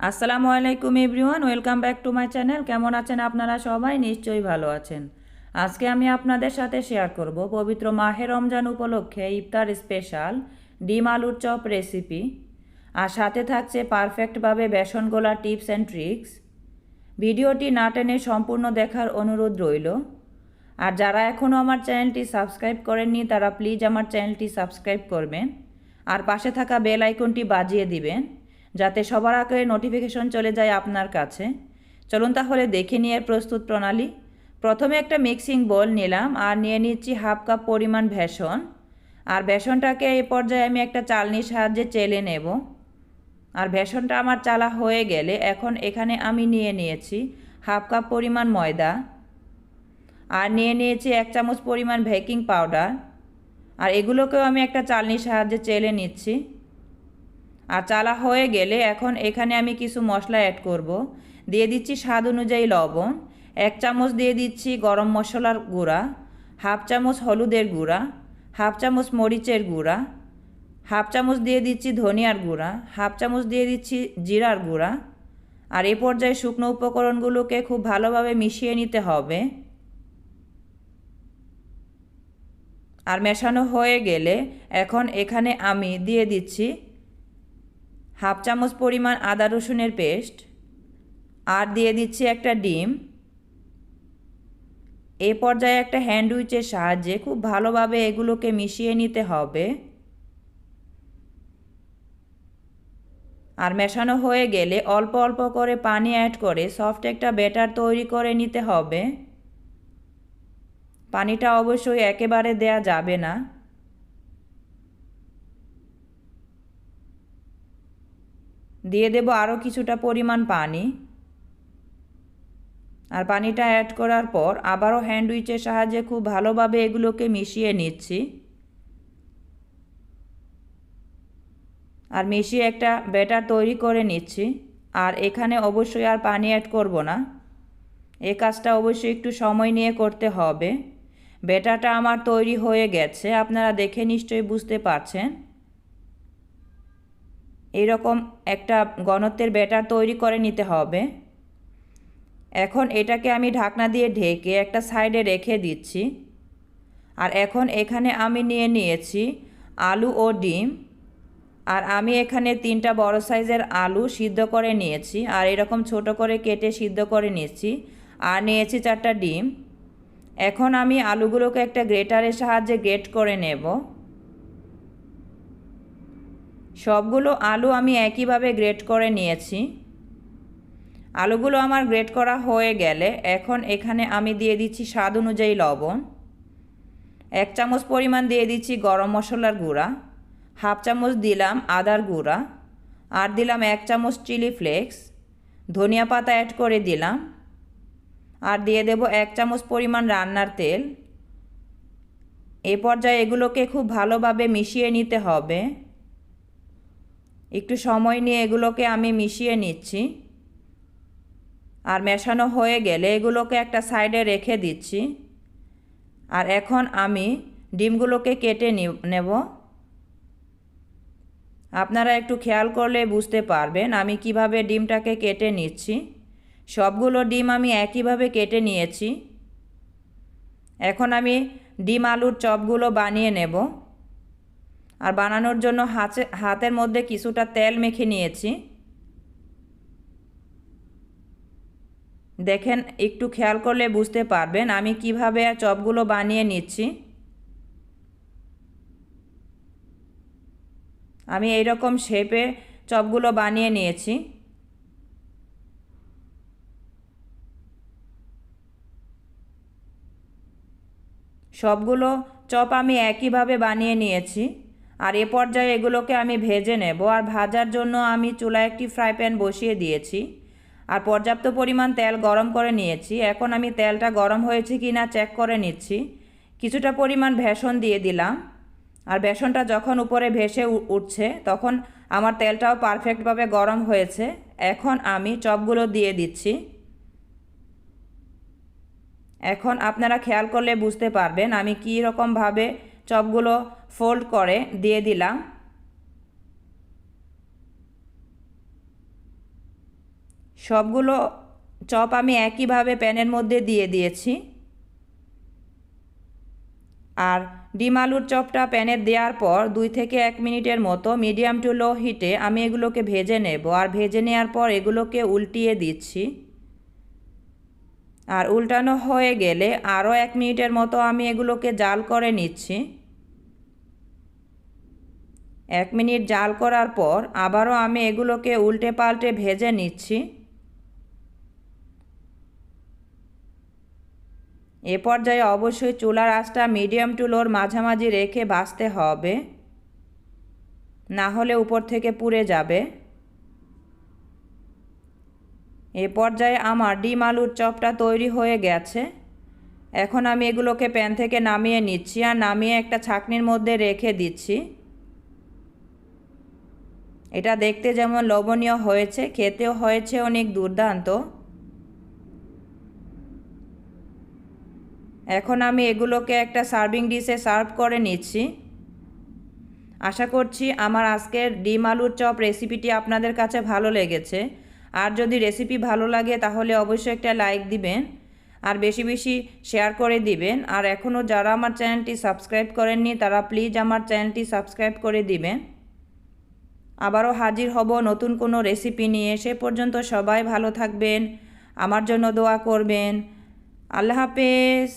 আসসালামু আলাইকুম everyone, welcome back to my channel. কেমন আছেন আপনারা সবাই? নিশ্চয়ই ভালো আছেন। আজকে আমি আপনাদের সাথে শেয়ার করব পবিত্র মাহে রমজান উপলক্ষে ইফতার স্পেশাল ডিম আলুর চপ রেসিপি, আর সাথে থাকছে পারফেক্টভাবে বেসন গোলা টিপস অ্যান্ড ট্রিক্স। ভিডিওটি না টেনে সম্পূর্ণ দেখার অনুরোধ রইল। আর যারা এখনও আমার চ্যানেলটি সাবস্ক্রাইব করেননি তারা প্লিজ আমার চ্যানেলটি সাবস্ক্রাইব করবেন আর পাশে থাকা বেল আইকনটি বাজিয়ে দিবেন যাতে সবার আগে নোটিফিকেশন চলে যায় আপনার কাছে। চলুন তাহলে দেখে নিয়ে প্রস্তুত প্রণালী। প্রথমে একটা মিক্সিং বোল নিলাম আর নিয়ে নিচ্ছি হাফ কাপ পরিমাণ বেসন। আর বেসনটাকে এই পর্যায়ে আমি একটা চালনির সাহায্যে চেলে নেব। আর বেসনটা আমার চালা হয়ে গেলে এখন এখানে আমি নিয়ে নিয়েছি হাফ কাপ পরিমাণ ময়দা, আর নিয়ে নিয়েছি 1 চামচ পরিমাণ বেকিং পাউডার। আর এগুলোকেও আমি একটা চালনির সাহায্যে চেলে নিচ্ছি। আর চালা হয়ে গেলে এখন এখানে আমি কিছু মশলা অ্যাড করব। দিয়ে দিচ্ছি স্বাদ অনুযায়ী লবণ, 1 চামচ দিয়ে দিচ্ছি গরম মশলার গুঁড়া, হাফ চামচ হলুদের গুঁড়া, হাফ চামচ মরিচের গুঁড়া, হাফ চামচ দিয়ে দিচ্ছি ধনিয়ার গুঁড়া, হাফ চামচ দিয়ে দিচ্ছি জিরার গুঁড়া। আর এই পর্যায়ে শুকনো উপকরণগুলোকে খুব ভালোভাবে মিশিয়ে নিতে হবে। আর মেশানো হয়ে গেলে এখন এখানে আমি দিয়ে দিচ্ছি হাফ চামচ পরিমাণ আদা রসুনের পেস্ট, আর দিয়ে দিচ্ছি একটা ডিম। এই পর্যায়ে একটা হ্যান্ড উইচের সাহায্যে খুব ভালোভাবে এগুলোকে মিশিয়ে নিতে হবে। আর মেশানো হয়ে গেলে অল্প অল্প করে পানি অ্যাড করে সফট একটা ব্যাটার তৈরি করে নিতে হবে। পানিটা অবশ্যই একেবারে দেয়া যাবে না। দিয়ে দেব আরও কিছুটা পরিমাণ পানি। আর পানিটা অ্যাড করার পর আবারও হ্যান্ড উইচের সাহায্যে খুব ভালোভাবে এগুলোকে মিশিয়ে নিচ্ছি। আর মিশিয়ে একটা ব্যাটার তৈরি করে নিচ্ছি। আর এখানে অবশ্যই আর পানি অ্যাড করব না। এই কাজটা অবশ্যই একটু সময় নিয়ে করতে হবে। ব্যাটারটা আমার তৈরি হয়ে গেছে, আপনারা দেখে নিশ্চয়ই বুঝতে পারছেন। এইরকম একটা ঘনত্বের ব্যাটার তৈরি করে নিতে হবে। এখন এটাকে আমি ঢাকনা দিয়ে ঢেকে একটা সাইডে রেখে দিচ্ছি। আর এখন এখানে আমি নিয়ে নিয়েছি আলু ও ডিম। আর আমি এখানে 3টা বড় সাইজের আলু সিদ্ধ করে নিয়েছি, আর এরকম ছোট করে কেটে সিদ্ধ করে নিয়েছি। আর নিয়েছি 4টা ডিম। এখন আমি আলুগুলোকে একটা গ্রেটারের সাহায্যে গ্রেট করে নেব। সবগুলো আলু আমি একইভাবে গ্রেট করে নিয়েছি। আলুগুলো আমার গ্রেট করা হয়ে গেলে এখন এখানে আমি দিয়ে দিচ্ছি স্বাদ অনুযায়ী লবণ, 1 চামচ পরিমাণ দিয়ে দিচ্ছি গরম মশলার গুঁড়া, হাফ চামচ দিলাম আদার গুঁড়া, আর দিলাম 1 চামচ চিলি ফ্লেক্স, ধনিয়া পাতা অ্যাড করে দিলাম। আর দিয়ে দেব 1 চামচ পরিমাণ রান্নার তেল। এই পর্যায়ে এগুলোকে খুব ভালোভাবে মিশিয়ে নিতে হবে। একটু সময় নিয়ে এগুলোকে আমি মিশিয়ে নিচ্ছি। আর মেশানো হয়ে গেলে এগুলোকে একটা সাইডে রেখে দিচ্ছি। আর এখন আমি ডিমগুলোকে কেটে নেব। আপনারা একটু খেয়াল করলে বুঝতে পারবেন আমি কিভাবে ডিমটাকে কেটে নিচ্ছি। সবগুলো ডিম আমি একইভাবে কেটে নিয়েছি। এখন আমি ডিম আলুর চপগুলো বানিয়ে নেব। আর বানানোর জন্য হাতের মধ্যে কিছুটা তেল মেখে নিয়েছি। দেখেন, একটু খেয়াল করলে বুঝতে পারবেন আমি কিভাবে চপগুলো বানিয়ে নিচ্ছি। আমি এই রকম শেপে চপগুলো বানিয়ে নিয়েছি। সবগুলো চপ আমি একইভাবে বানিয়ে নিয়েছি। আর এ পর্যায়ে এগুলোকে আমি ভেজে নেব। আর ভাজার জন্য আমি চুলায় একটি ফ্রাই প্যান বসিয়ে দিয়েছি। আর পর্যাপ্ত পরিমাণ তেল গরম করে নিয়েছি। এখন আমি তেলটা গরম হয়েছে কি না চেক করে নিচ্ছি। কিছুটা পরিমাণ বেসন দিয়ে দিলাম। আর বেসনটা যখন উপরে ভেসে উঠছে তখন আমার তেলটাও পারফেক্টভাবে গরম হয়েছে। এখন আমি চপগুলো দিয়ে দিচ্ছি। এখন আপনারা খেয়াল করলে বুঝতে পারবেন আমি কী রকমভাবে চপগুলো ফোল্ড করে দিয়ে দিলাম। সবগুলো চপ আমি একইভাবে প্যানের মধ্যে দিয়ে দিয়েছি। আর ডিম আলুর চপটা প্যানে দেওয়ার পর 2 থেকে 1 মিনিটের মতো মিডিয়াম টু লো হিটে আমি এগুলোকে ভেজে নেব। আর ভেজে নেওয়ার পর এগুলোকে উল্টিয়ে দিচ্ছি। আর উল্টানো হয়ে গেলে আরও 1 মিনিটের মতো আমি এগুলোকে জাল করে নিচ্ছি। 1 মিনিট জাল করার পর আবারও আমি এগুলোকে উল্টে পাল্টে ভেজে নিচ্ছি। এ পর্যায়ে অবশ্যই চুলার আঁচটা মিডিয়াম টু লোর মাঝামাঝি রেখে ভাজতে হবে, না হলে উপর থেকে পুড়ে যাবে। এ পর্যায়ে আমার ডিম আলুর চপটা তৈরি হয়ে গেছে। এখন আমি এগুলোকে প্যান থেকে নামিয়ে নিচ্ছি আর নামিয়ে একটা ছাঁকনির মধ্যে রেখে দিচ্ছি। এটা দেখতে যেমন লোভনীয় হয়েছে, খেতেও হয়েছে অনেক দুর্দান্ত। এখন আমি এগুলোকে একটা সার্ভিং ডিশে সার্ভ করে নিচ্ছি। আশা করছি আমার আজকের ডিম আলুর চপ রেসিপিটি আপনাদের কাছে ভালো লেগেছে। আর যদি রেসিপি ভালো লাগে তাহলে অবশ্যই একটা লাইক দিবেন আর বেশি বেশি শেয়ার করে দিবেন। আর এখনও যারা আমার চ্যানেলটি সাবস্ক্রাইব করেননি তারা প্লিজ আমার চ্যানেলটি সাবস্ক্রাইব করে দিবেন। আবারও হাজির হব নতুন কোনো রেসিপি নিয়ে। সে পর্যন্ত সবাই ভালো থাকবেন, আমার জন্য দোয়া করবেন। আল্লাহ হাফেজ।